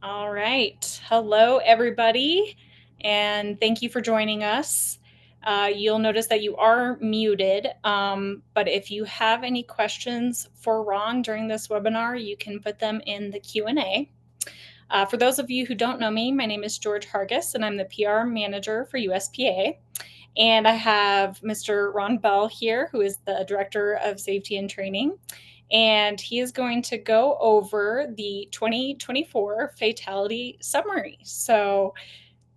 All right. Hello, everybody, and thank you for joining us. You'll notice that you are muted, but if you have any questions for Ron during this webinar, you can put them in the Q&A. For those of you who don't know me, my name is George Hargis, and I'm the PR manager for USPA. And I have Mr. Ron Bell here, who is the Director of Safety and Training. And he is going to go over the 2024 Fatality Summary. So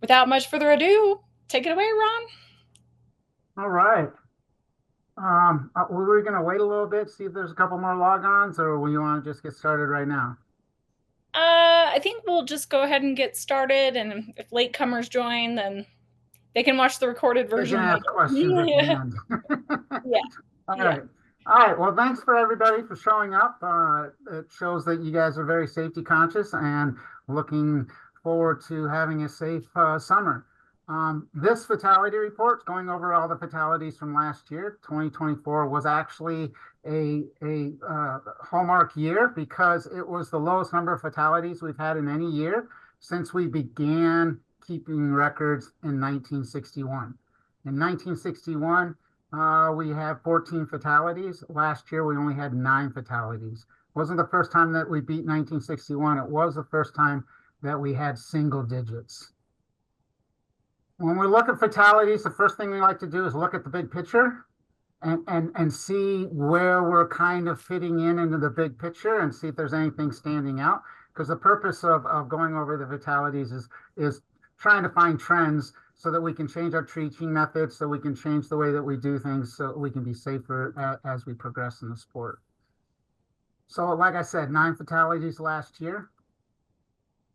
without much further ado, take it away, Ron. All right. We're going to wait a little bit, see if there's a couple more logons, or we want to just get started right now? I think we'll just go ahead and get started. And if latecomers join, then they can watch the recorded They can version ask later. questions at the Yeah. end. Yeah. All Yeah. right. All right. Well, thanks for everybody for showing up. It shows that you guys are very safety conscious and looking forward to having a safe summer. This fatality report, going over all the fatalities from last year, 2024, was actually a hallmark year because it was the lowest number of fatalities we've had in any year since we began keeping records in 1961. In 1961, we had 14 fatalities. Last year, we only had 9 fatalities. It wasn't the first time that we beat 1961. It was the first time that we had single digits. When we look at fatalities, the first thing we like to do is look at the big picture and see where we're kind of fitting into the big picture and see if there's anything standing out. Because the purpose of going over the fatalities is trying to find trends so that we can change our teaching methods, so we can change the way that we do things, so we can be safer as we progress in the sport. So like I said, 9 fatalities last year.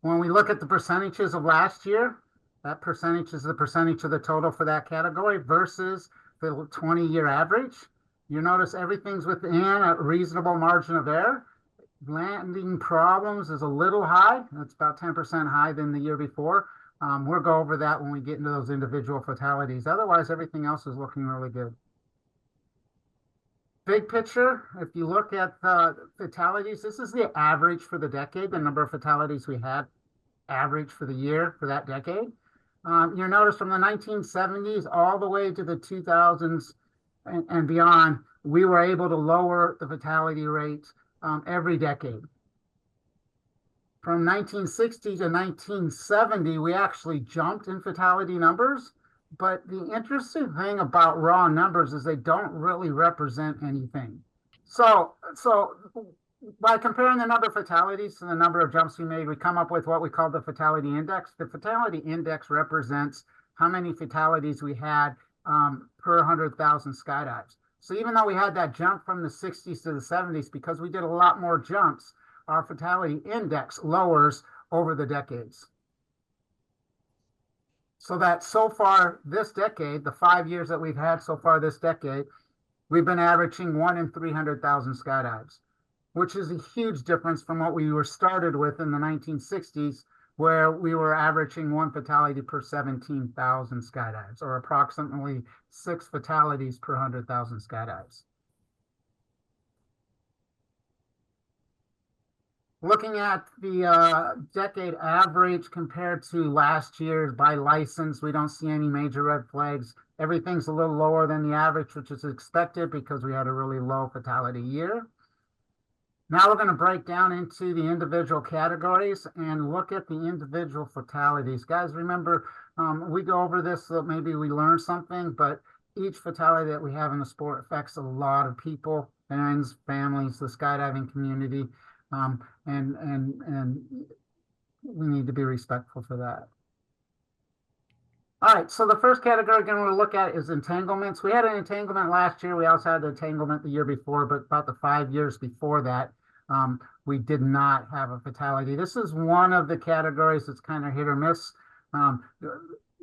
When we look at the percentages of last year, that percentage is the percentage of the total for that category versus the 20-year average. You notice everything's within a reasonable margin of error. Landing problems is a little high. That's about 10% higher than the year before. We'll go over that when we get into those individual fatalities. Otherwise, everything else is looking really good. Big picture, if you look at fatalities, this is the average for the decade, the number of fatalities we had average for the year for that decade. You notice from the 1970s all the way to the 2000s and beyond, we were able to lower the fatality rate every decade. From 1960 to 1970, we actually jumped in fatality numbers. But the interesting thing about raw numbers is they don't really represent anything. So by comparing the number of fatalities to the number of jumps we made, we come up with what we call the fatality index. The fatality index represents how many fatalities we had per 100,000 skydives. So even though we had that jump from the 60s to the 70s, because we did a lot more jumps, our fatality index lowers over the decades. So that so far this decade, the 5 years that we've had so far this decade, we've been averaging 1 in 300,000 skydives, which is a huge difference from what we were started with in the 1960s, where we were averaging 1 fatality per 17,000 skydives, or approximately 6 fatalities per 100,000 skydives. Looking at the decade average compared to last year's by license, we don't see any major red flags. Everything's a little lower than the average, which is expected because we had a really low fatality year. Now we're going to break down into the individual categories and look at the individual fatalities. Guys, remember, we go over this so maybe we learn something, but each fatality that we have in the sport affects a lot of people, friends, families, the skydiving community, and we need to be respectful for that. All right, so the first category we're going to look at is entanglements. We had an entanglement last year. We also had an entanglement the year before, but about the 5 years before that, we did not have a fatality. This is one of the categories that's kind of hit or miss.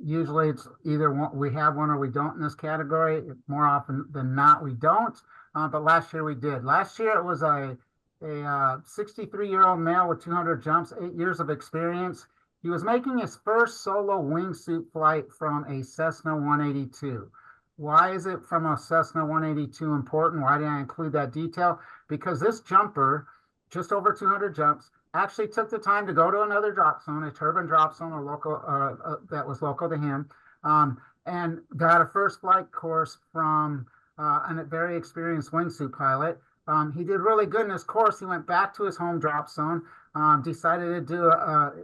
Usually it's either we have one or we don't in this category. More often than not, we don't. But last year we did. Last year it was a 63-year-old male with 200 jumps, 8 years of experience. He was making his first solo wingsuit flight from a Cessna 182. Why is it from a Cessna 182 important? Why did I include that detail? Because this jumper, just over 200 jumps, actually took the time to go to another drop zone, a turbine drop zone, a local that was local to him, and got a first flight course from a very experienced wingsuit pilot. He did really good in his course. He went back to his home drop zone, decided to do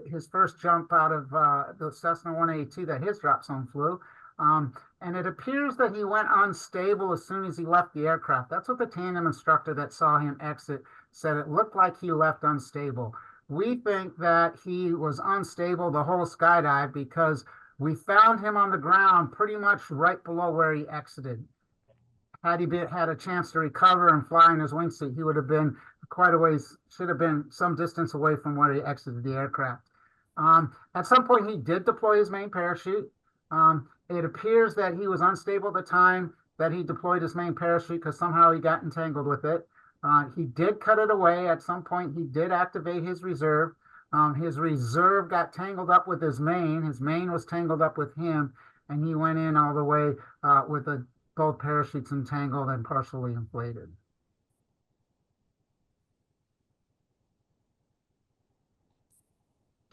his first jump out of the Cessna 182 that his drop zone flew. And it appears that he went unstable as soon as he left the aircraft. That's what the tandem instructor that saw him exit said. It looked like he left unstable. We think that he was unstable the whole skydive because we found him on the ground pretty much right below where he exited. Had he had a chance to recover and fly in his wingsuit, he would have been quite a ways, should have been some distance away from where he exited the aircraft. At some point, he did deploy his main parachute. It appears that he was unstable at the time that he deployed his main parachute because somehow he got entangled with it. He did cut it away. At some point, he did activate his reserve. His reserve got tangled up with his main. His main was tangled up with him, and he went in all the way with both parachutes entangled and partially inflated.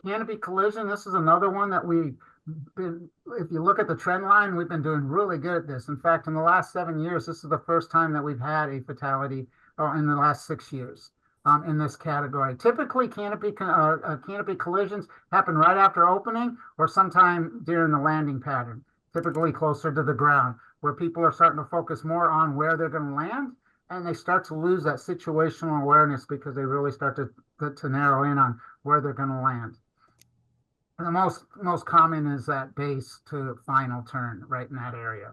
Canopy collision, this is another one that if you look at the trend line, we've been doing really good at this. In fact, in the last 7 years, this is the first time that we've had a fatality, or in the last 6 years, in this category. Typically, canopy collisions happen right after opening or sometime during the landing pattern, typically closer to the ground, where people are starting to focus more on where they're going to land, and they start to lose that situational awareness because they really start to narrow in on where they're going to land. The most common is that base to final turn right in that area.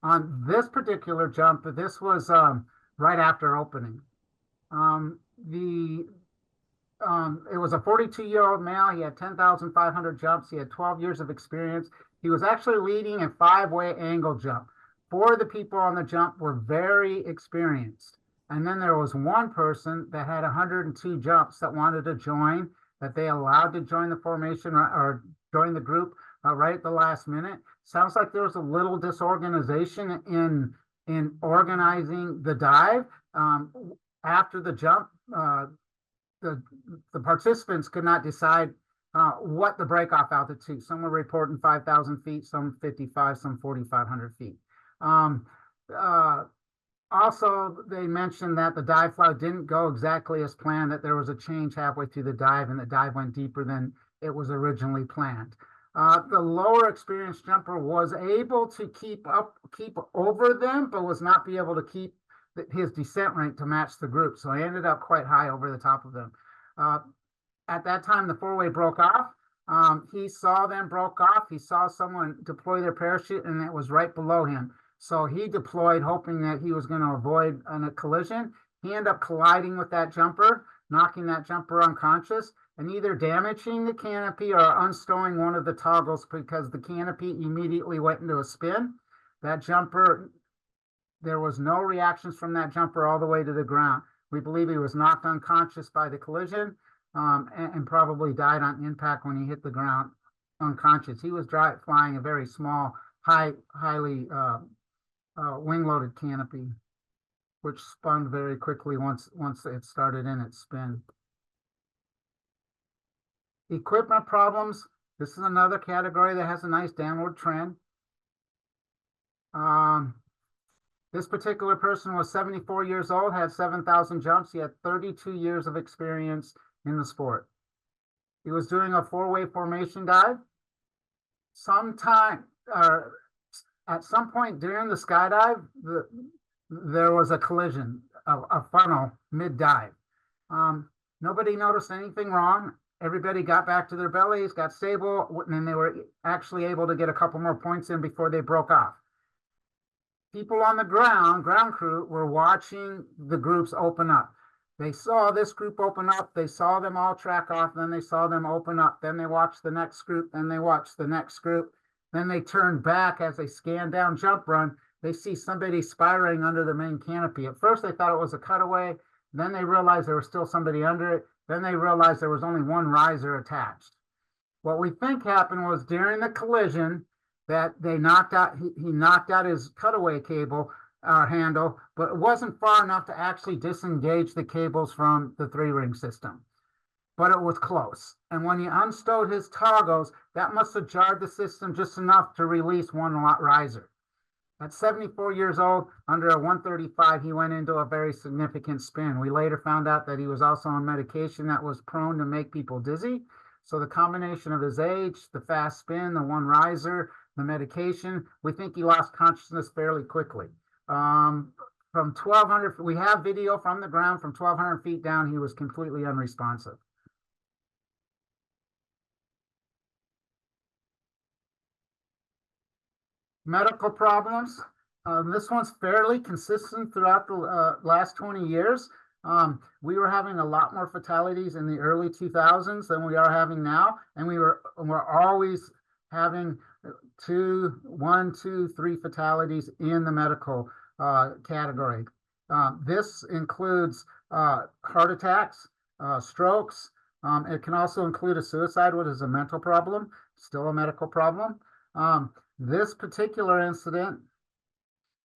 On this particular jump, this was right after opening. It was a 42-year-old male. He had 10,500 jumps. He had 12 years of experience. He was actually leading a 5-way angle jump. 4 of the people on the jump were very experienced. And then there was one person that had 102 jumps that wanted to join, that they allowed to join the formation or join the group right at the last minute. Sounds like there was a little disorganization in organizing the dive. After the jump, the participants could not decide what the breakoff altitude. Some were reporting 5,000 feet, some 55, some 4,500 feet. Also, they mentioned that the dive flow didn't go exactly as planned, that there was a change halfway through the dive, and the dive went deeper than it was originally planned. The lower experienced jumper was able to keep over them, but was not be able to keep his descent rank to match the group. So he ended up quite high over the top of them. At that time, the 4-way broke off. He saw them broke off. He saw someone deploy their parachute, and it was right below him. So he deployed hoping that he was going to avoid a collision. He ended up colliding with that jumper, knocking that jumper unconscious, and either damaging the canopy or unstowing one of the toggles because the canopy immediately went into a spin. That jumper, there was no reactions from that jumper all the way to the ground. We believe he was knocked unconscious by the collision and probably died on impact when he hit the ground unconscious. He was flying a very small, highly wing-loaded canopy, which spun very quickly once it started in its spin. Equipment problems. This is another category that has a nice downward trend. This particular person was 74 years old, had 7,000 jumps. He had 32 years of experience in the sport. He was doing a 4-way formation dive. At some point during the skydive, there was a collision, a funnel mid-dive. Nobody noticed anything wrong. Everybody got back to their bellies, got stable, and they were actually able to get a couple more points in before they broke off. People on the ground crew, were watching the groups open up. They saw this group open up. They saw them all track off. Then they saw them open up. Then they watched the next group. Then they watched the next group. Then they turned back as they scanned down jump run. They see somebody spiraling under the main canopy. At first, they thought it was a cutaway. Then they realized there was still somebody under it. Then they realized there was only one riser attached. What we think happened was during the collision that he knocked out his cutaway cable handle, but it wasn't far enough to actually disengage the cables from the 3-ring system. but it was close. And when he unstowed his toggles, that must have jarred the system just enough to release one riser. At 74 years old, under a 135, he went into a very significant spin. We later found out that he was also on medication that was prone to make people dizzy. So the combination of his age, the fast spin, the one riser, the medication, we think he lost consciousness fairly quickly. From 1,200, we have video from the ground from 1,200 feet down, he was completely unresponsive. Medical problems. This one's fairly consistent throughout the last 20 years. We were having a lot more fatalities in the early 2000s than we are having now, and we're always having one, two, three fatalities in the medical category. This includes heart attacks, strokes. It can also include a suicide, which is a mental problem, still a medical problem. This particular incident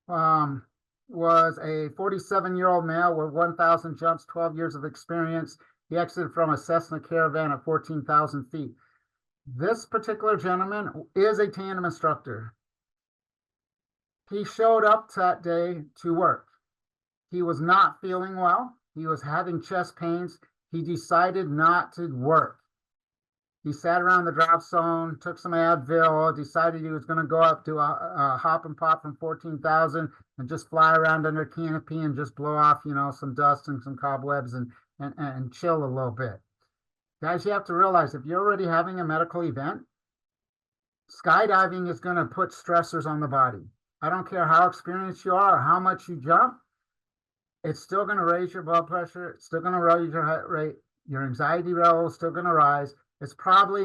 was a 47-year-old male with 1,000 jumps, 12 years of experience. He exited from a Cessna Caravan at 14,000 feet. This particular gentleman is a tandem instructor. He showed up that day to work. He was not feeling well. He was having chest pains. He decided not to work. He sat around the drop zone, took some Advil, decided he was going to go up to a hop and pop from 14,000 and just fly around under canopy and just blow off, some dust and some cobwebs and chill a little bit. Guys, you have to realize if you're already having a medical event, skydiving is going to put stressors on the body. I don't care how experienced you are or how much you jump, it's still going to raise your blood pressure. It's still going to raise your heart rate. Your anxiety level is still going to rise. It's definitely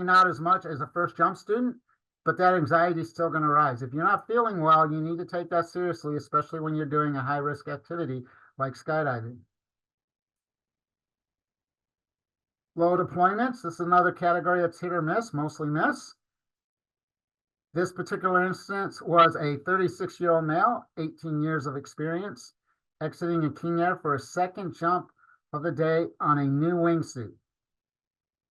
not as much as a first jump student, but that anxiety is still going to rise. If you're not feeling well, you need to take that seriously, especially when you're doing a high risk activity like skydiving. Low deployments, this is another category that's hit or miss, mostly miss. This particular instance was a 36-year-old male, 18 years of experience, exiting in King Air for a second jump of the day on a new wingsuit.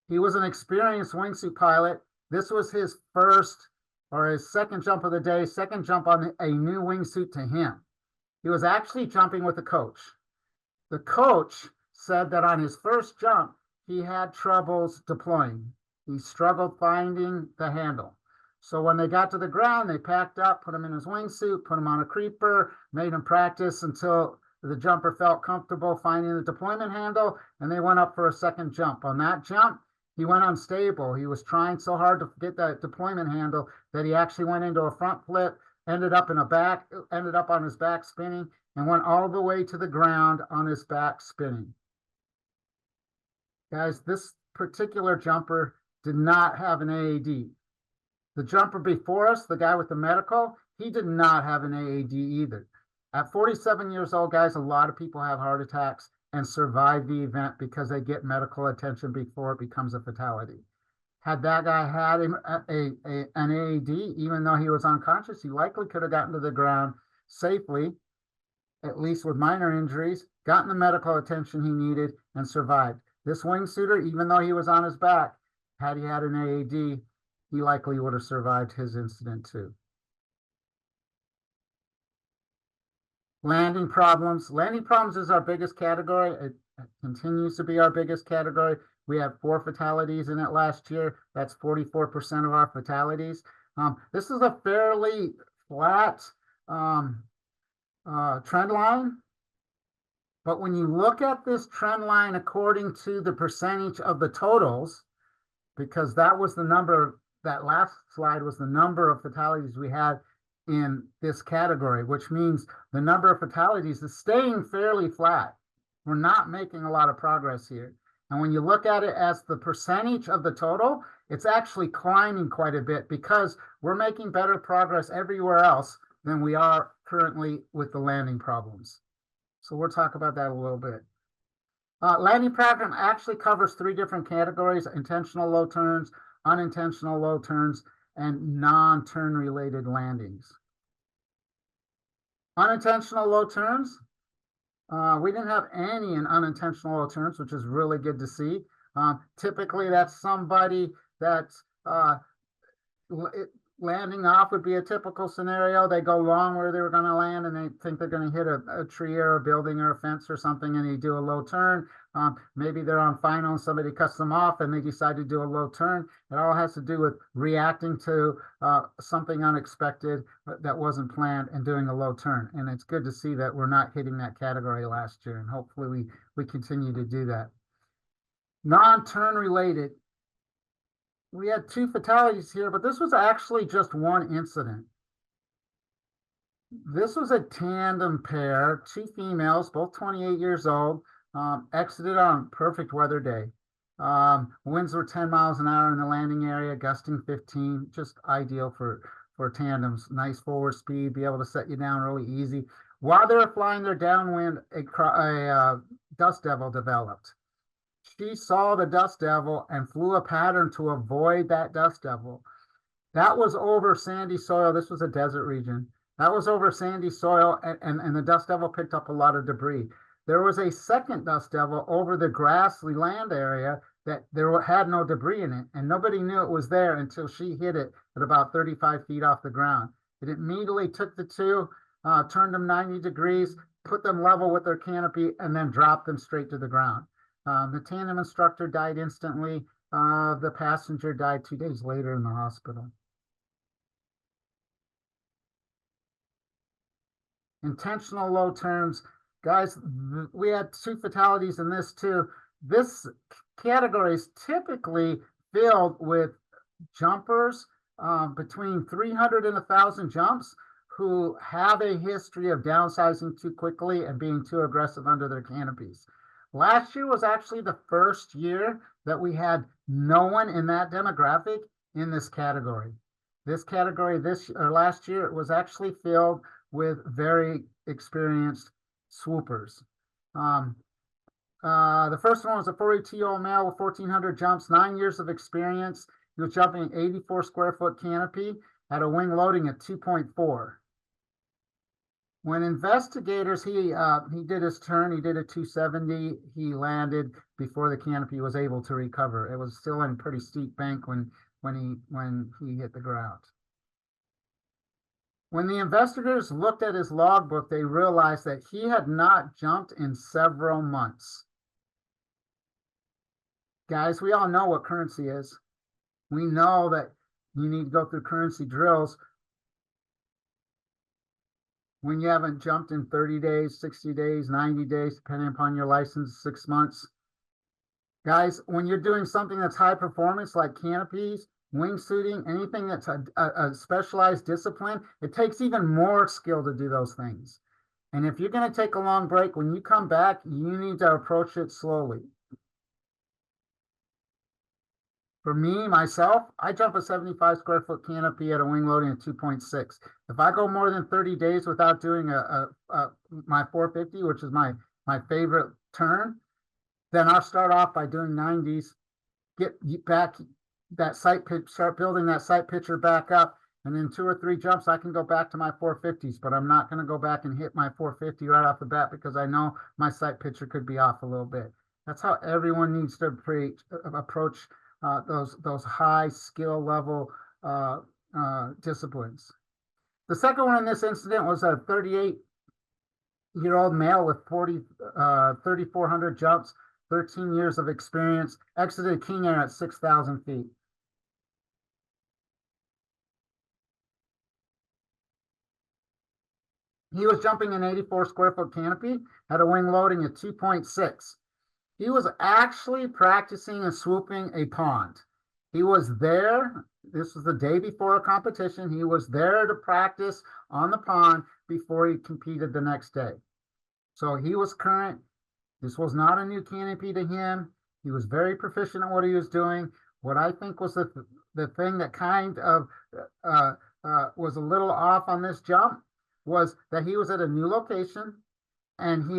He was an experienced wingsuit pilot. This was his first or his second jump of the day, second jump on a new wingsuit to him. He was actually jumping with a coach. The coach said that on his first jump, he had troubles deploying. He struggled finding the handle. So when they got to the ground, they packed up, put him in his wingsuit, put him on a creeper, made him practice until the jumper felt comfortable finding the deployment handle, and they went up for a second jump. On that jump, he went unstable. He was trying so hard to get that deployment handle that he actually went into a front flip, ended up on his back spinning, and went all the way to the ground on his back spinning. Guys, this particular jumper did not have an AAD. The jumper before us, the guy with the medical, he did not have an AAD either. At 47 years old, guys, a lot of people have heart attacks and survive the event because they get medical attention before it becomes a fatality. Had that guy had an AAD, even though he was unconscious, he likely could have gotten to the ground safely, at least with minor injuries, gotten the medical attention he needed, and survived. This wingsuiter, even though he was on his back, had he had an AAD, he likely would have survived his incident too. Landing problems. Landing problems is our biggest category. It continues to be our biggest category. We had 4 fatalities in it last year. That's 44% of our fatalities. This is a fairly flat trend line. But when you look at this trend line according to the percentage of the totals, because that was the number, that last slide was the number of fatalities we had in this category, which means the number of fatalities is staying fairly flat. We're not making a lot of progress here. And when you look at it as the percentage of the total, it's actually climbing quite a bit because we're making better progress everywhere else than we are currently with the landing problems. So we'll talk about that a little bit. Landing program actually covers 3 different categories: intentional low turns, unintentional low turns, and non-turn related landings. Unintentional low turns, We didn't have any unintentional low turns, which is really good to see. Typically, that's somebody that's landing off would be a typical scenario. They go long where they were going to land and they think they're going to hit a tree or a building or a fence or something, and they do a low turn. Maybe they're on final and somebody cuts them off and they decide to do a low turn. It all has to do with reacting to something unexpected that wasn't planned and doing a low turn. And it's good to see that we're not hitting that category last year, and hopefully we continue to do that. Non-turn related, we had two fatalities here, but this was actually just one incident. This was a tandem pair, two females, both 28 years old, exited on a perfect weather day. Winds were 10 miles an hour in the landing area, gusting 15, just ideal for tandems. Nice forward speed, be able to set you down really easy. While they were flying their downwind, a dust devil developed. She saw the dust devil and flew a pattern to avoid that dust devil. That was over sandy soil. This was a desert region. That was over sandy soil, and the dust devil picked up a lot of debris. There was a second dust devil over the grassy land area that there had no debris in it, and nobody knew it was there until she hit it at about 35 feet off the ground. It immediately took the two, turned them 90 degrees, put them level with their canopy, and then dropped them straight to the ground. The tandem instructor died instantly. The passenger died 2 days later in the hospital. Intentional low turns. Guys, we had two fatalities in this too. This category is typically filled with jumpers between 300 and 1,000 jumps who have a history of downsizing too quickly and being too aggressive under their canopies. Last year was actually the first year that we had no one in that demographic in this category. This category last year was actually filled with very experienced swoopers. The first one was a 42-year-old male with 1,400 jumps, 9 years of experience. He was jumping an 84 square foot canopy at a wing loading at 2.4. When investigators, he did his turn, he did a 270, he landed before the canopy was able to recover. It was still in a pretty steep bank when he hit the ground. When the investigators looked at his logbook, they realized that he had not jumped in several months. Guys, we all know what currency is. We know that you need to go through currency drills when you haven't jumped in 30 days, 60 days, 90 days, depending upon your license, 6 months. Guys, when you're doing something that's high performance like canopies, wingsuiting, anything that's a specialized discipline, it takes even more skill to do those things. And if you're going to take a long break, when you come back, you need to approach it slowly. For me, myself, I jump a 75 square foot canopy at a wing loading of 2.6. If I go more than 30 days without doing my 450, which is my favorite turn, then I'll start off by doing 90s, get back that sight pitch, start building that sight picture back up, and in 2 or 3 jumps, I can go back to my 450s, but I'm not going to go back and hit my 450 right off the bat because I know my sight picture could be off a little bit. That's how everyone needs to approach those high skill level disciplines. The second one in this incident was a 38-year-old male with 3,400 jumps, 13 years of experience, exited King Air at 6,000 feet. He was jumping an 84 square foot canopy at a wing loading at 2.6. He was actually practicing and swooping a pond. He was there. This was the day before a competition. He was there to practice on the pond before he competed the next day. So he was current. This was not a new canopy to him. He was very proficient at what he was doing. What I think was the thing that kind of was a little off on this jump was that he was at a new location and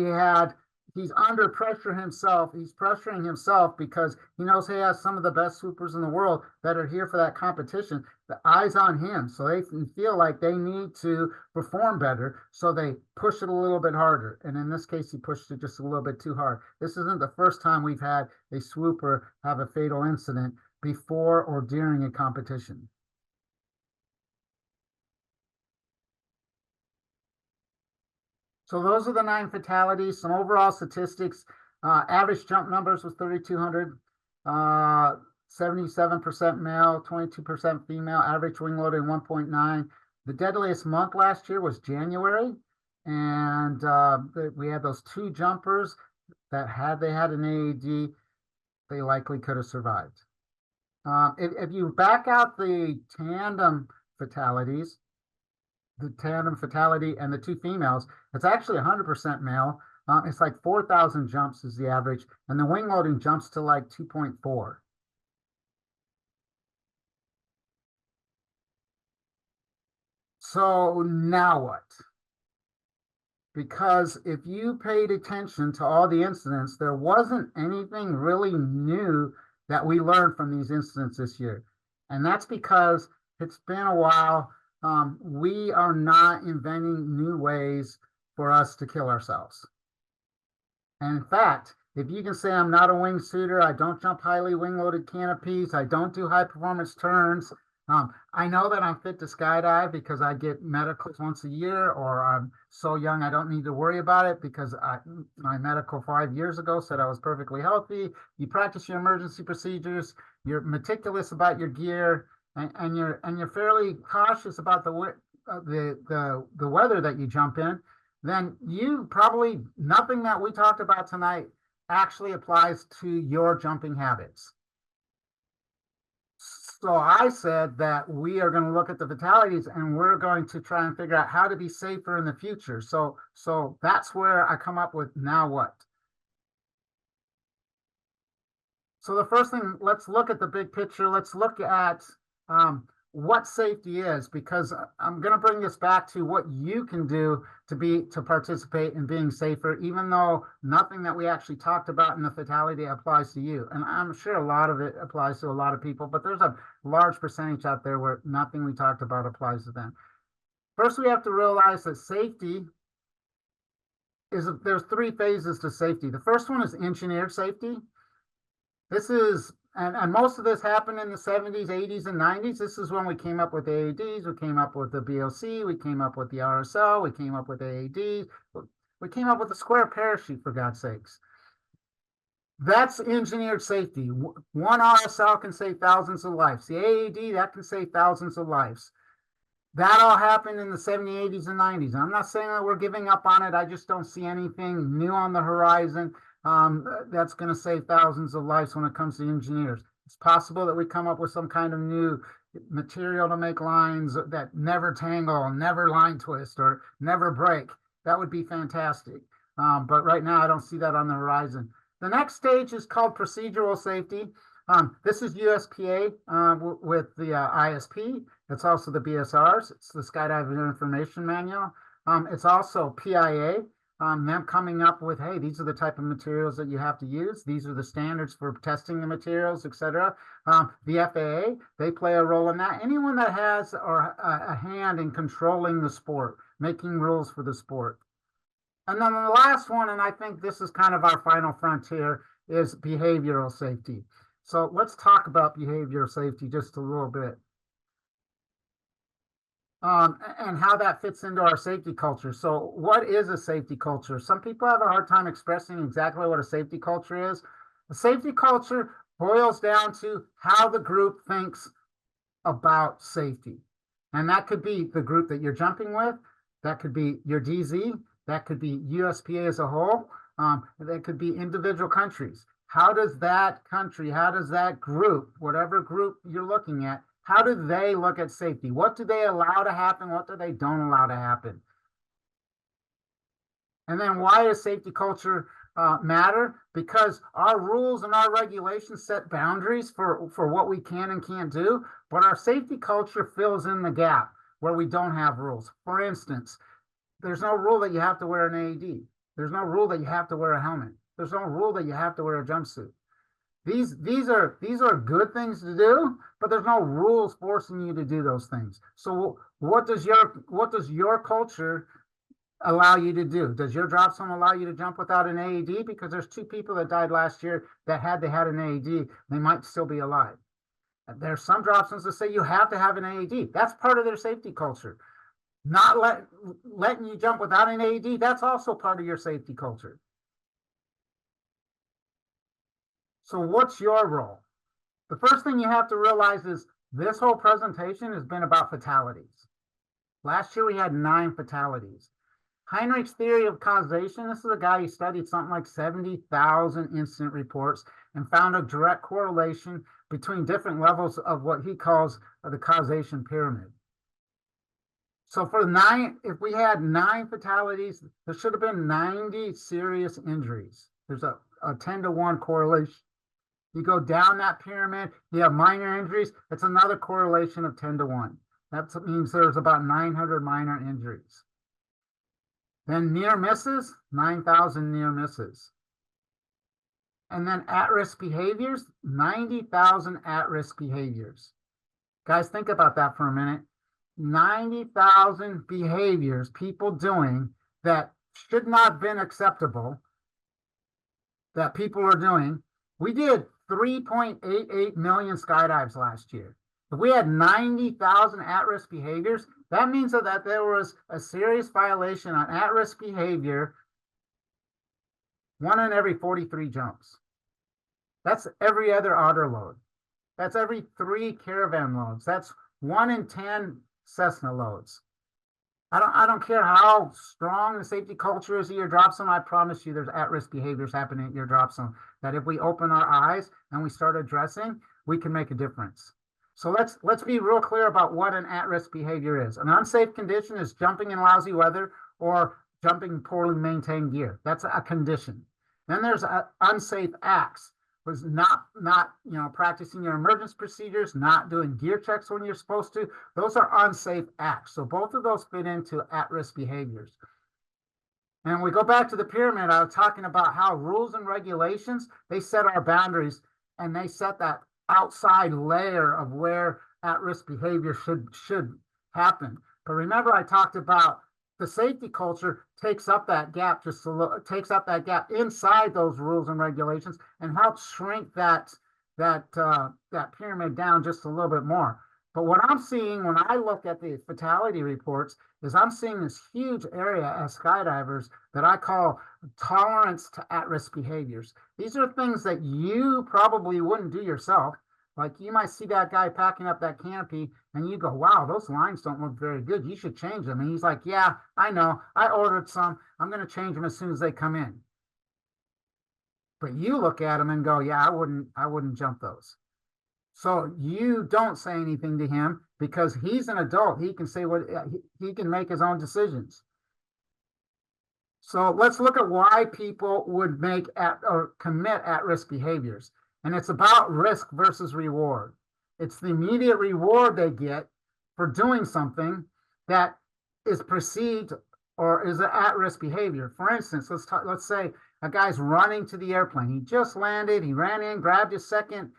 he he's under pressure himself. He's pressuring himself because he knows he has some of the best swoopers in the world that are here for that competition. The eyes on him, so they feel like they need to perform better. So they push it a little bit harder. And in this case, he pushed it just a little bit too hard. This isn't the first time we've had a swooper have a fatal incident before or during a competition. So those are the 9 fatalities. Some overall statistics. Average jump numbers was 3,200. 77% male, 22% female. Average wing loading 1.9. The deadliest month last year was January, and we had those 2 jumpers that had they had an AED, they likely could have survived. If you back out the tandem fatality and the 2 females, it's actually 100% male. It's like 4,000 jumps is the average, and the wing loading jumps to like 2.4. So now what? Because if you paid attention to all the incidents, there wasn't anything really new that we learned from these incidents this year. And that's because it's been a while. We are not inventing new ways for us to kill ourselves. And in fact, if you can say I'm not a wingsuiter, I don't jump highly wing-loaded canopies, I don't do high-performance turns, I know that I'm fit to skydive because I get medicals once a year, or I'm so young I don't need to worry about it because my medical 5 years ago said I was perfectly healthy. You practice your emergency procedures, you're meticulous about your gear, and you're fairly cautious about the weather that you jump in. Then you probably nothing that we talked about tonight actually applies to your jumping habits. So I said that we are going to look at the fatalities and we're going to try and figure out how to be safer in the future. So that's where I come up with now what. So the first thing, let's look at the big picture. Let's look at what safety is, because I'm going to bring this back to what you can do to participate in being safer, even though nothing that we actually talked about in the fatality applies to you. And I'm sure a lot of it applies to a lot of people, but there's a large percentage out there where nothing we talked about applies to them. First, we have to realize that safety there's 3 phases to safety. The first one is engineered safety. This is and most of this happened in the 70s, 80s, and 90s. This is when we came up with AADs, we came up with the BOC, we came up with the RSL, we came up with AADs, we came up with the square parachute, for God's sakes. That's engineered safety. One RSL can save thousands of lives. The AAD, that can save thousands of lives. That all happened in the 70s, 80s, and 90s. I'm not saying that we're giving up on it. I just don't see anything new on the horizon that's going to save thousands of lives when it comes to engineers. It's possible that we come up with some kind of new material to make lines that never tangle, never line twist, or never break. That would be fantastic. But right now, I don't see that on the horizon. The next stage is called procedural safety. This is USPA with the ISP. It's also the BSRs. It's the Skydiving Information Manual. It's also PIA. Them coming up with, hey, these are the type of materials that you have to use. These are the standards for testing the materials, etc. The FAA, they play a role in that. Anyone that has a hand in controlling the sport, making rules for the sport. And then the last one, and I think this is kind of our final frontier, is behavioral safety. So let's talk about behavioral safety just a little bit. And how that fits into our safety culture. So what is a safety culture? Some people have a hard time expressing exactly what a safety culture is. A safety culture boils down to how the group thinks about safety. And that could be the group that you're jumping with. That could be your DZ. That could be USPA as a whole. That could be individual countries. How does that country, how does that group, whatever group you're looking at, how do they look at safety? What do they allow to happen? What do they don't allow to happen? And then why does safety culture matter? Because our rules and our regulations set boundaries for what we can and can't do, but our safety culture fills in the gap where we don't have rules. For instance, there's no rule that you have to wear an AED. There's no rule that you have to wear a helmet. There's no rule that you have to wear a jumpsuit. These are good things to do, but there's no rules forcing you to do those things. So what does your culture allow you to do? Does your drop zone allow you to jump without an AED? Because there's 2 people that died last year that had they had an AED, they might still be alive. There's some drop zones that say you have to have an AED. That's part of their safety culture. Not letting you jump without an AED, that's also part of your safety culture. So what's your role? The first thing you have to realize is this whole presentation has been about fatalities. Last year we had 9 fatalities. Heinrich's theory of causation, this is a guy who studied something like 70,000 incident reports and found a direct correlation between different levels of what he calls the causation pyramid. So if we had 9 fatalities, there should have been 90 serious injuries. There's a 10-to-1 correlation. You go down that pyramid, you have minor injuries, it's another correlation of 10-to-1. That means there's about 900 minor injuries. Then near misses, 9,000 near misses. And then at-risk behaviors, 90,000 at-risk behaviors. Guys, think about that for a minute. 90,000 behaviors people doing that should not have been acceptable, that people are doing. We did 3.88 million skydives last year. If we had 90,000 at-risk behaviors, that means that there was a serious violation on at-risk behavior 1 in every 43 jumps. That's every other otter load. That's every 3 caravan loads. That's 1 in 10 Cessna loads. I don't care how strong the safety culture is at your drop zone. I promise you there's at-risk behaviors happening at your drop zone that if we open our eyes and we start addressing, we can make a difference. So let's be real clear about what an at-risk behavior is. An unsafe condition is jumping in lousy weather or jumping in poorly maintained gear. That's a condition. Then there's unsafe acts. Was not practicing your emergency procedures, not doing gear checks when you're supposed to. Those are unsafe acts. So both of those fit into at-risk behaviors. And we go back to the pyramid. I was talking about how rules and regulations, they set our boundaries and they set that outside layer of where at-risk behavior should happen. But remember, I talked about the safety culture takes up that gap inside those rules and regulations and helps shrink that pyramid down just a little bit more. But what I'm seeing when I look at the fatality reports is I'm seeing this huge area as skydivers that I call tolerance to at-risk behaviors. These are things that you probably wouldn't do yourself. Like you might see that guy packing up that canopy and you go, wow, those lines don't look very good. You should change them. And he's like, yeah, I know. I ordered some. I'm going to change them as soon as they come in. But you look at them and go, yeah, I wouldn't jump those. So you don't say anything to him because he's an adult. He can say he can make his own decisions. So let's look at why people would commit at-risk behaviors. And it's about risk versus reward. It's the immediate reward they get for doing something that is perceived or is an at-risk behavior. For instance, let's say a guy's running to the airplane. He just landed, he ran in, grabbed his second,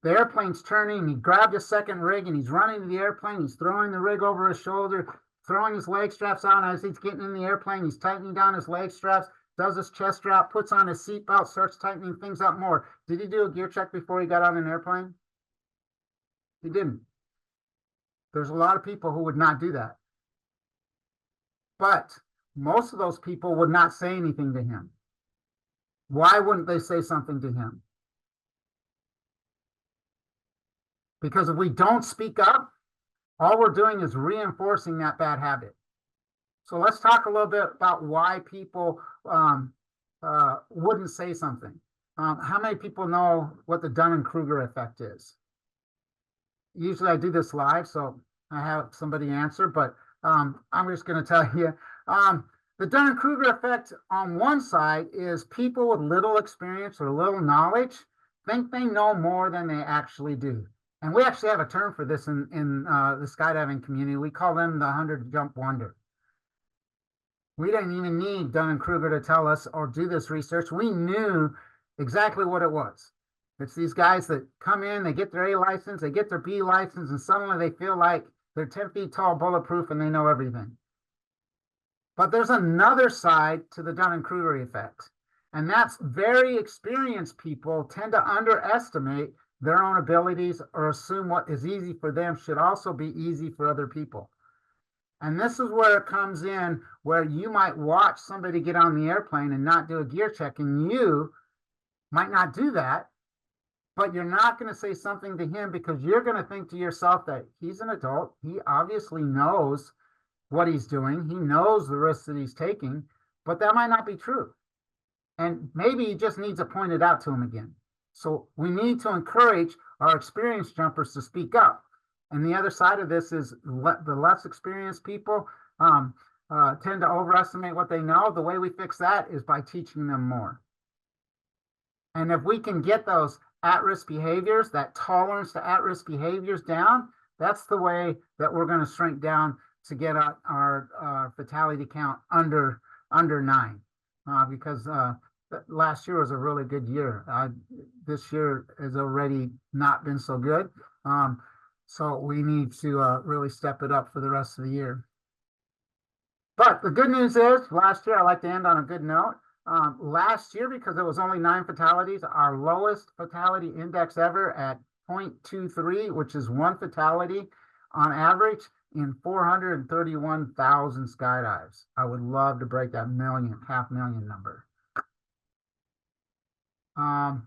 the airplane's turning, he grabbed his second rig and he's running to the airplane, he's throwing the rig over his shoulder, throwing his leg straps on as he's getting in the airplane, he's tightening down his leg straps, does his chest strap, puts on his seatbelt, starts tightening things up more. Did he do a gear check before he got on an airplane? He didn't. There's a lot of people who would not do that. But most of those people would not say anything to him. Why wouldn't they say something to him? Because if we don't speak up, all we're doing is reinforcing that bad habit. So let's talk a little bit about why people wouldn't say something. How many people know what the Dunning-Kruger effect is? Usually I do this live, so I have somebody answer, but I'm just going to tell you. The Dunning-Kruger effect on one side is people with little experience or little knowledge think they know more than they actually do. And we actually have a term for this in the skydiving community. We call them the 100 jump wonder. We didn't even need Dunning-Kruger to tell us or do this research. We knew exactly what it was. It's these guys that come in, they get their A license, they get their B license, and suddenly they feel like they're 10 feet tall, bulletproof, and they know everything. But there's another side to the Dunning-Kruger effect. And that's very experienced people tend to underestimate their own abilities or assume what is easy for them should also be easy for other people. And this is where it comes in, where you might watch somebody get on the airplane and not do a gear check, and you might not do that, but you're not going to say something to him because you're going to think to yourself that he's an adult. He obviously knows what he's doing, he knows the risks that he's taking, but that might not be true. And maybe he just needs to point it out to him again. So we need to encourage our experienced jumpers to speak up. And the other side of this is the less experienced people tend to overestimate what they know. The way we fix that is by teaching them more. And if we can get those at-risk behaviors, that tolerance to at-risk behaviors down, that's the way that we're going to shrink down to get our fatality count under 9. Because last year was a really good year. This year has already not been so good. So we need to really step it up for the rest of the year. But the good news is, last year, I like to end on a good note. Last year, because it was only 9 fatalities, our lowest fatality index ever at 0.23, which is 1 fatality on average in 431,000 skydives. I would love to break that half million number.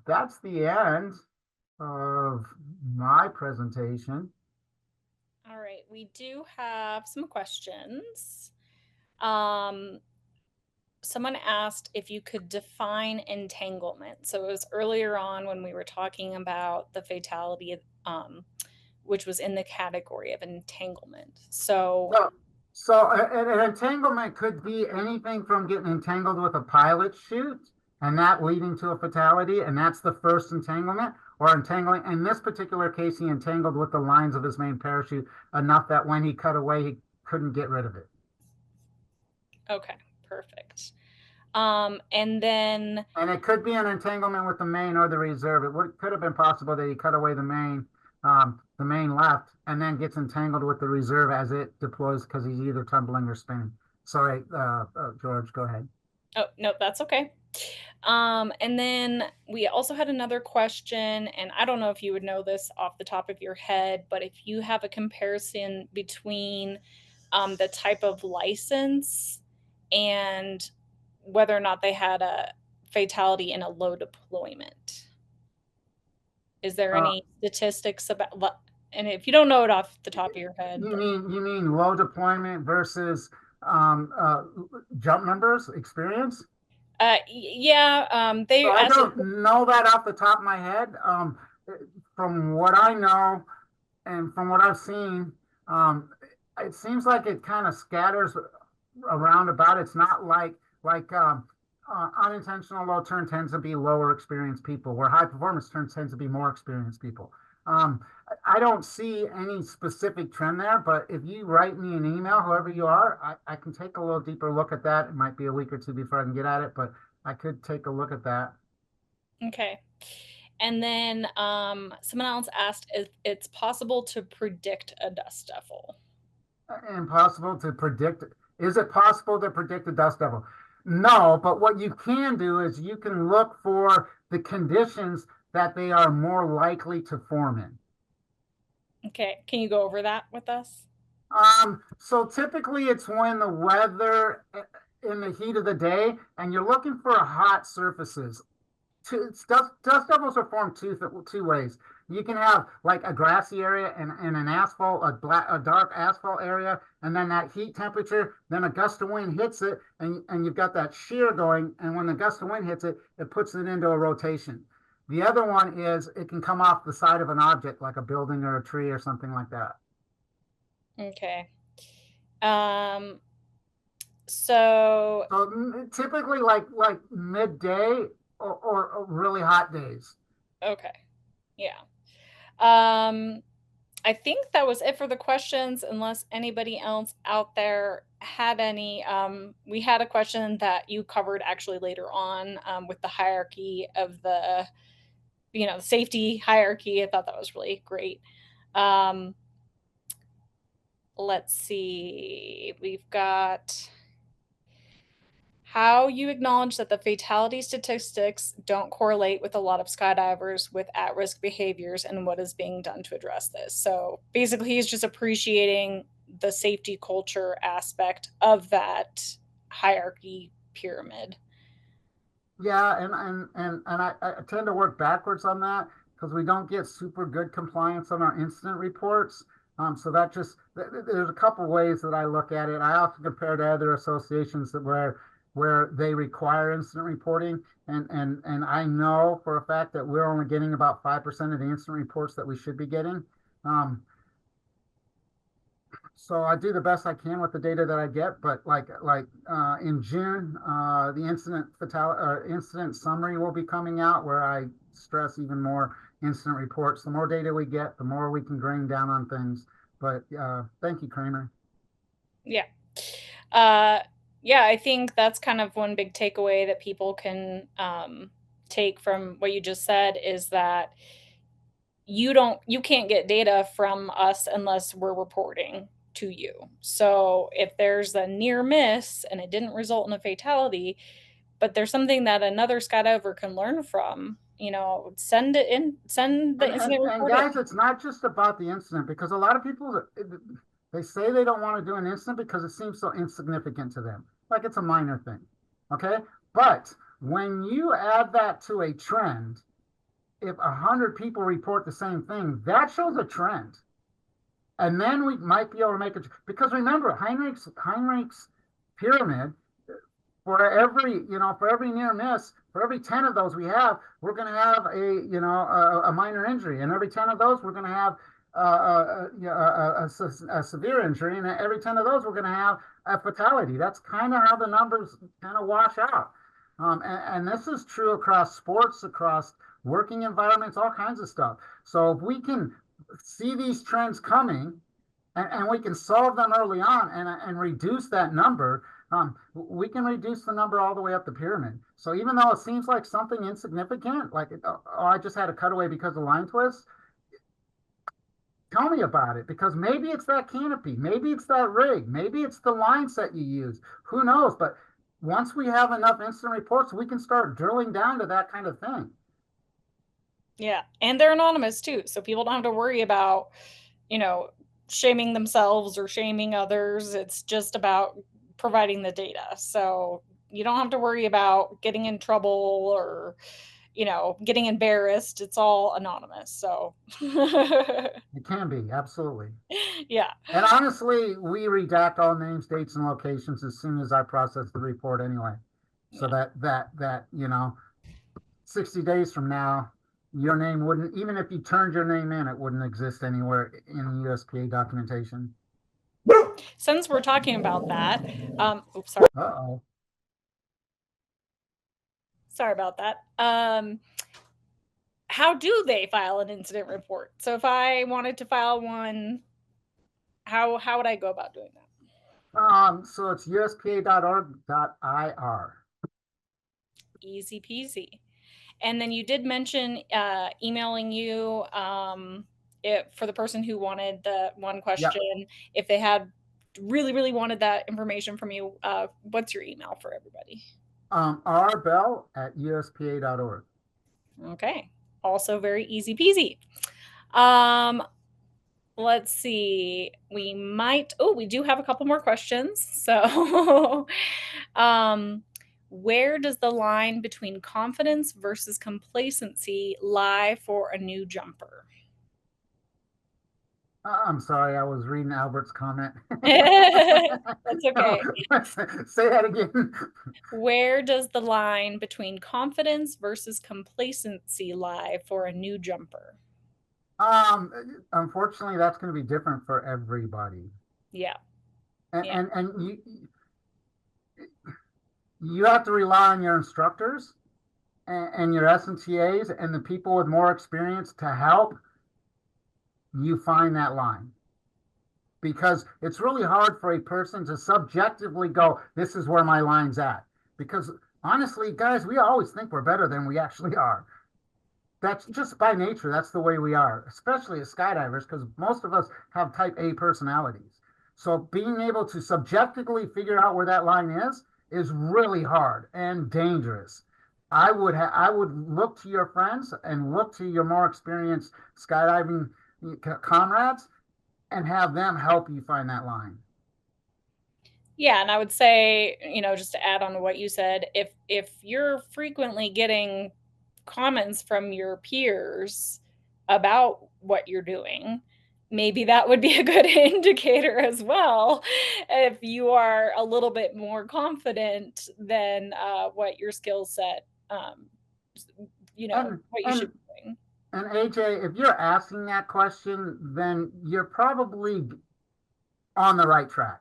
That's the end of my presentation. All right, we do have some questions. Someone asked if you could define entanglement. So it was earlier on when we were talking about the fatality, which was in the category of entanglement. So, So, so an entanglement could be anything from getting entangled with a pilot chute and that leading to a fatality, and that's the first entanglement, or entangling. In this particular case, he entangled with the lines of his main parachute enough that when he cut away, he couldn't get rid of it. okay, perfect. And then, And it could be an entanglement with the main or the reserve. Could have been possible that he cut away the main left, and then gets entangled with the reserve as it deploys because he's either tumbling or spinning. Sorry, George, go ahead. oh, no, that's okay. And then we also had another question, and I don't know if you would know this off the top of your head, but if you have a comparison between the type of license and whether or not they had a fatality in a low deployment. Is there Uh, any statistics about, and if you don't know it off the top of your head, then you mean low deployment versus um, uh, jump numbers experience? yeah, So they I asked. don't know that off the top of my head. From what I know and from what I've seen, um, it seems like it kind of scatters around about. It's not like unintentional low turn tends to be lower experienced people, where high performance turn tends to be more experienced people. Um, I don't see any specific trend there, but if you write me an email, whoever you are, I can take a little deeper look at that. It might be a week or two before I can get at it, but I could take a look at that. Okay. And then someone else asked if it's possible to predict a dust devil. Impossible to predict. Is it possible to predict a dust devil? No, but what you can do is you can look for the conditions that they are more likely to form in. Okay, can you go over that with us? So typically it's when the weather in the heat of the day and you're looking for hot surfaces. Dust devils are formed two ways. You can have like a grassy area and an asphalt, a dark asphalt area, and then that heat temperature, then a gust of wind hits it, and you've got that shear going. And when the gust of wind hits it, it puts it into a rotation. The other one is it can come off the side of an object like a building or a tree or something like that. Okay. Um, so So typically like midday or really hot days. okay. Yeah. Um I think that was it for the questions, unless anybody else out there had any. We had a question that you covered actually later on, with the hierarchy of the, the safety hierarchy. I thought that was really great. Um, let's see. We've got how you acknowledge that the fatality statistics don't correlate with a lot of skydivers with at risk behaviors and what is being done to address this. So basically, he's just appreciating the safety culture aspect of that hierarchy pyramid. Yeah, and I tend to work backwards on that because we don't get super good compliance on our incident reports. So that just there's a couple ways that I look at it. I often compare to other associations where they require incident reporting, and I know for a fact that we're only getting about 5% of the incident reports that we should be getting. Um, so I do the best I can with the data that I get, but in June, the incident summary will be coming out where I stress even more incident reports. The more data we get, the more we can grind down on things. But thank you, Kramer. Yeah. Uh, yeah, I think that's kind of one big takeaway that people can take from what you just said is that you can't get data from us unless we're reporting to you. So if there's a near miss and it didn't result in a fatality, but there's something that another skydiver can learn from, send it in, send the And incident and report guys, in. it's not just about the incident because a lot of people they say they don't want to do an incident because it seems so insignificant to them, like it's a minor thing. Okay, but when you add that to a trend, if 100 people report the same thing, that shows a trend. And then we might be able to make it because remember Heinrich's pyramid for every near miss, for every 10 of those we have, we're going to have a minor injury. And every 10 of those, we're going to have a severe injury. And every 10 of those, we're going to have a fatality. That's kind of how the numbers kind of wash out. And this is true across sports, across working environments, all kinds of stuff. So if we can see these trends coming and we can solve them early on and reduce that number, we can reduce the number all the way up the pyramid. So even though it seems like something insignificant, like oh, I just had a cutaway because of line twist, tell me about it because maybe it's that canopy, maybe it's that rig, maybe it's the line set you use. Who knows? But once we have enough incident reports, we can start drilling down to that kind of thing. Yeah. And they're anonymous too. So people don't have to worry about, you know, shaming themselves or shaming others. It's just about providing the data. So you don't have to worry about getting in trouble or, getting embarrassed. It's all anonymous. So It can be, absolutely. yeah. And honestly, we redact all names, dates, and locations as soon as I process the report anyway. So Yeah. that 60 days from now, your name wouldn't, even if you turned your name in, it wouldn't exist anywhere in USPA documentation. Since we're talking about that, oops, sorry. Uh-oh. Sorry about that. How do they file an incident report? So if I wanted to file one, how would I go about doing that? So it's uspa.org.ir. Easy peasy. And then you did mention emailing you, for the person who wanted the one Yep. question, if they had really, really wanted that information from you, what's your email for everybody? rbell@uspa.org. Okay. Also very easy peasy. Um, let's see. We do have a couple more questions. So, where does the line between confidence versus complacency lie for a new jumper? I'm sorry, I was reading Albert's comment. That's okay. Say that again. Where does the line between confidence versus complacency lie for a new jumper? Um, Unfortunately, that's going to be different for everybody. Yeah. And, Yeah. and, and you have to rely on your instructors and your SNTAs and the people with more experience to help you find that line, because it's really hard for a person to subjectively go, this is where my line's at. Because honestly, guys, we always think we're better than we actually are. That's just by nature. That's the way we are, especially as skydivers, because most of us have type A personalities. So being able to subjectively figure out where that line is really hard and dangerous. I would look to your friends and look to your more experienced skydiving comrades and have them help you find that line. Yeah, and I would say, just to add on to what you said, if you're frequently getting comments from your peers about what you're doing, maybe that would be a good indicator as well if you are a little bit more confident than what your skill set, And what you should and be doing. and AJ, if you're asking that question, then you're probably on the right track.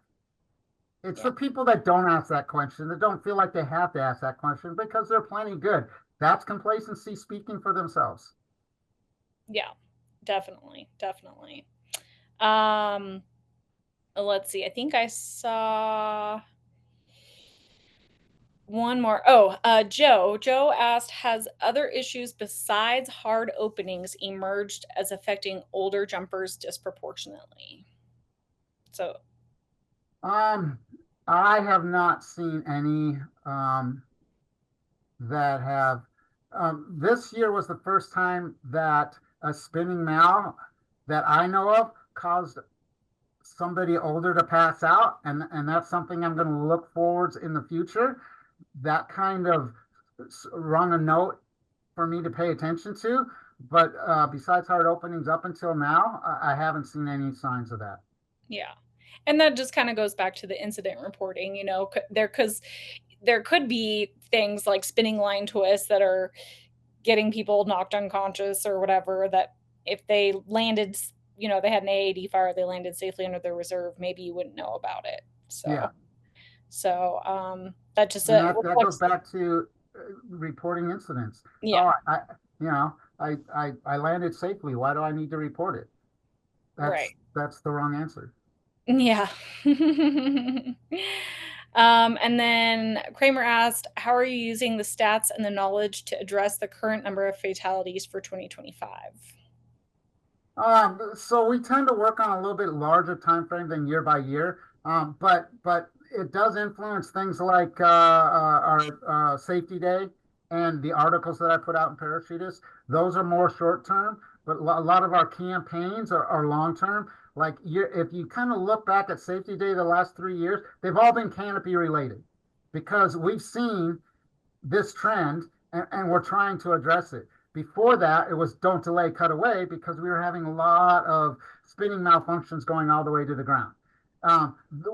It's Yeah. the people that don't ask that question, that don't feel like they have to ask that question because they're plenty good. That's complacency speaking for themselves. Yeah. Definitely. Definitely. Um, let's see. I think I saw one more. Oh, Joe. Joe asked, has other issues besides hard openings emerged as affecting older jumpers disproportionately? So, Um, I have not seen any that have. This year was the first time that a spinning mal that I know of caused somebody older to pass out, and that's something I'm going to look forwards in the future. That kind of rung a note for me to pay attention to. But besides hard openings up until now, I haven't seen any signs of that. yeah. And that just kind of goes back to the incident reporting, because there could be things like spinning line twists that are getting people knocked unconscious or whatever, that if they landed, they had an AAD fire, they landed safely under their reserve, maybe you wouldn't know about it. Yeah, That just and that goes reflects. back to reporting incidents. Yeah, Oh, I landed safely. Why do I need to report it? right. That's the wrong answer. Yeah. And then Kramer asked, how are you using the stats and the knowledge to address the current number of fatalities for 2025? So we tend to work on a little bit larger time frame than year by year, but it does influence things like our safety day and the articles that I put out in Parachutist. Those are more short term, but a lot of our campaigns are long term. Like if you kind of look back at safety day the last 3 years, they've all been canopy related because we've seen this trend, and we're trying to address it. Before that, it was don't delay, cut away, because we were having a lot of spinning malfunctions going all the way to the ground.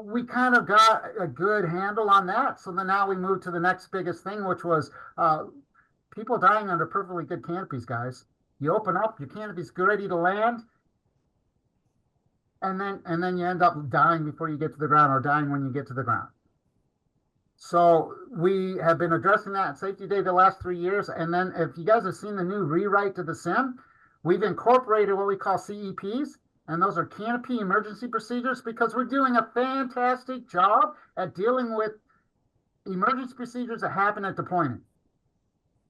We kind of got a good handle on that. So then now we moved to the next biggest thing, which was people dying under perfectly good canopies, guys. You open up, your canopy's ready to land, and then you end up dying before you get to the ground or dying when you get to the ground. So we have been addressing that at Safety Day the last 3 years. And then if you guys have seen the new rewrite to the sim, we've incorporated what we call CEPs, and those are canopy emergency procedures, because we're doing a fantastic job at dealing with emergency procedures that happen at deployment.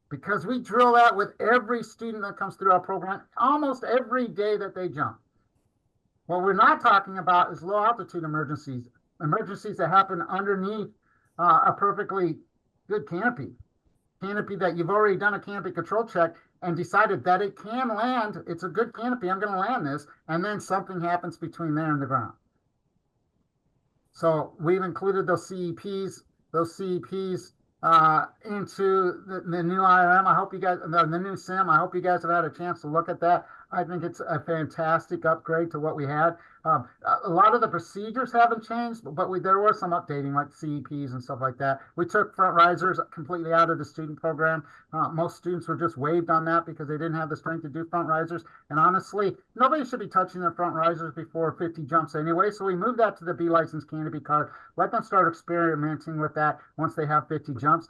Because we drill that with every student that comes through our program almost every day that they jump. What we're not talking about is low altitude emergencies, emergencies that happen underneath a perfectly good canopy that you've already done a canopy control check and decided that it can land. It's a good canopy. I'm going to land this. And then something happens between there and the ground. So we've included those CEPs into the new IRM. I hope you guys, the new sim. I hope you guys have had a chance to look at that. I think it's a fantastic upgrade to what we had. A lot of the procedures haven't changed, but there was some updating, like CEPs and stuff like that. We took front risers completely out of the student program. Most students were just waived on that because they didn't have the strength to do front risers. And honestly, nobody should be touching their front risers before 50 jumps anyway. So we moved that to the B license canopy card. Let them start experimenting with that once they have 50 jumps.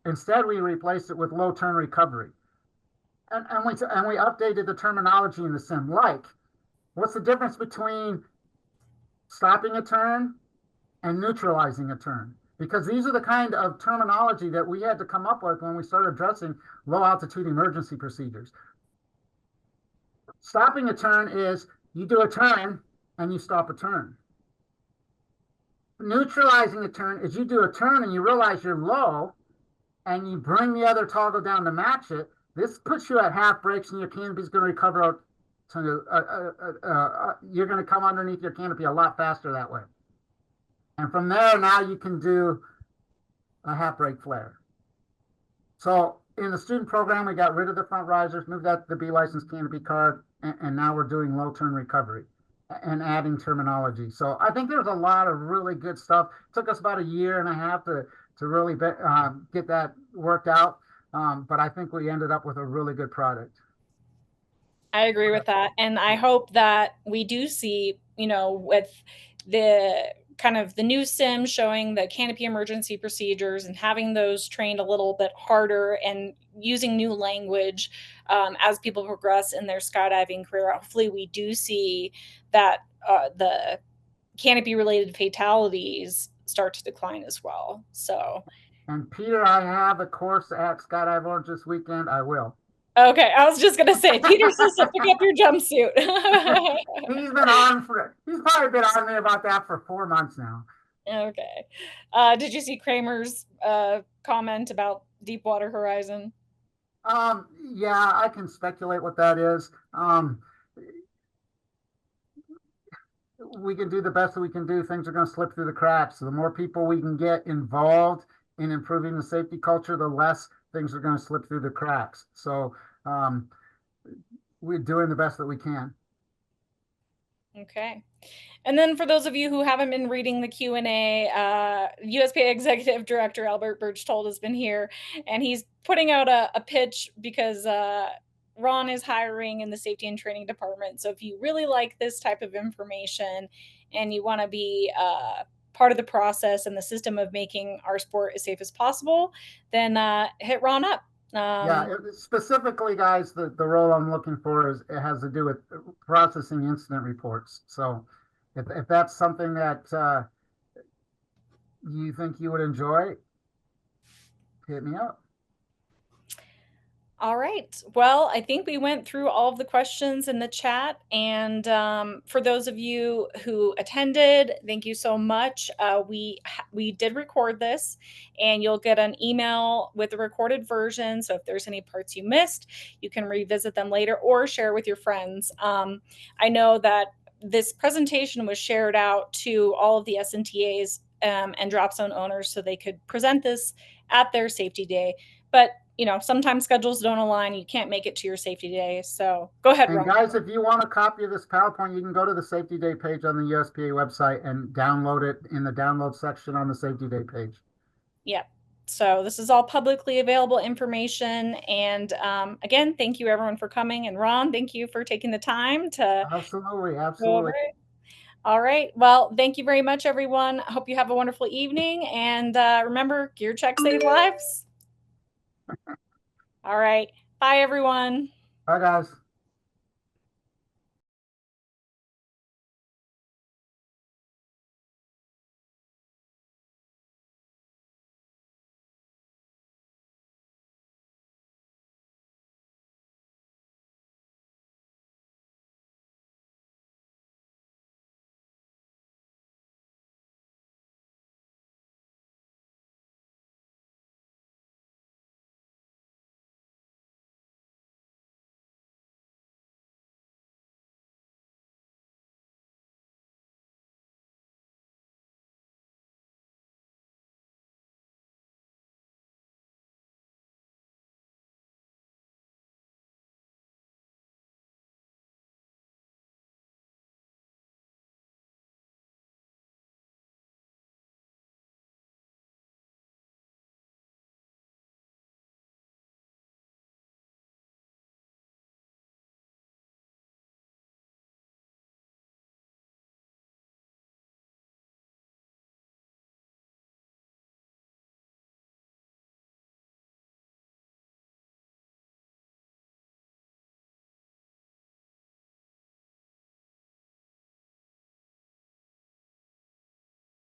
Instead, we replaced it with low turn recovery. And we updated the terminology in the sim, like What's the difference between stopping a turn and neutralizing a turn? Because these are the kind of terminology that we had to come up with when we started addressing low altitude emergency procedures. Stopping a turn is you do a turn and you stop a turn. Neutralizing a turn is you do a turn and you realize you're low and you bring the other toggle down to match it. This puts you at half brakes and your canopy is going to recover out to, you're going to come underneath your canopy a lot faster that way. And from there, now you can do a half brake flare. So in the student program, we got rid of the front risers, moved that to the B license canopy card, and now we're doing low turn recovery and adding terminology. So I think there's a lot of really good stuff. It took us about a year and a half to really get that worked out. But I think we ended up with a really good product. I agree with that. And I hope that we do see, with the kind of the new sim showing the canopy emergency procedures and having those trained a little bit harder and using new language as people progress in their skydiving career. Hopefully, we do see that the canopy related fatalities start to decline as well. So, And Peter, I have a course at Skydive Orange this weekend. I will. okay, I was just gonna say, Peter says to pick up your jumpsuit. He's probably been on me about that for 4 months now. Okay. Did you see Kramer's comment about Deepwater Horizon? Yeah, I can speculate what that is. We can do the best that we can do. Things are going to slip through the cracks. So the more people we can get involved in improving the safety culture, the less things are going to slip through the cracks. So we're doing the best that we can. Okay. And then for those of you who haven't been reading the Q&A, USPA Executive Director Albert Berchtold has been here, and he's putting out a pitch because Ron is hiring in the safety and training department. So if you really like this type of information and you want to be part of the process and the system of making our sport as safe as possible, then hit Ron up. Yeah, specifically, guys, the role I'm looking for is it has to do with processing incident reports. So if that's something that you think you would enjoy, hit me up. All right. Well, I think we went through all of the questions in the chat. And for those of you who attended, thank you so much. We did record this, and you'll get an email with the recorded version. So if there's any parts you missed, you can revisit them later or share with your friends. I know that this presentation was shared out to all of the SNTAs and drop zone owners so they could present this at their safety day. But sometimes schedules don't align. You can't make it to your safety day. So go ahead, And Ron. guys, if you want a copy of this PowerPoint, you can go to the Safety Day page on the USPA website and download it in the download section on the Safety Day page. Yep. So this is all publicly available information. And again, thank you everyone for coming. And Ron, thank you for taking the time to Absolutely, go over absolutely. it. All right. Well, thank you very much, everyone. I hope you have a wonderful evening. And remember, gear check save lives. All right. Bye, everyone. Bye, guys.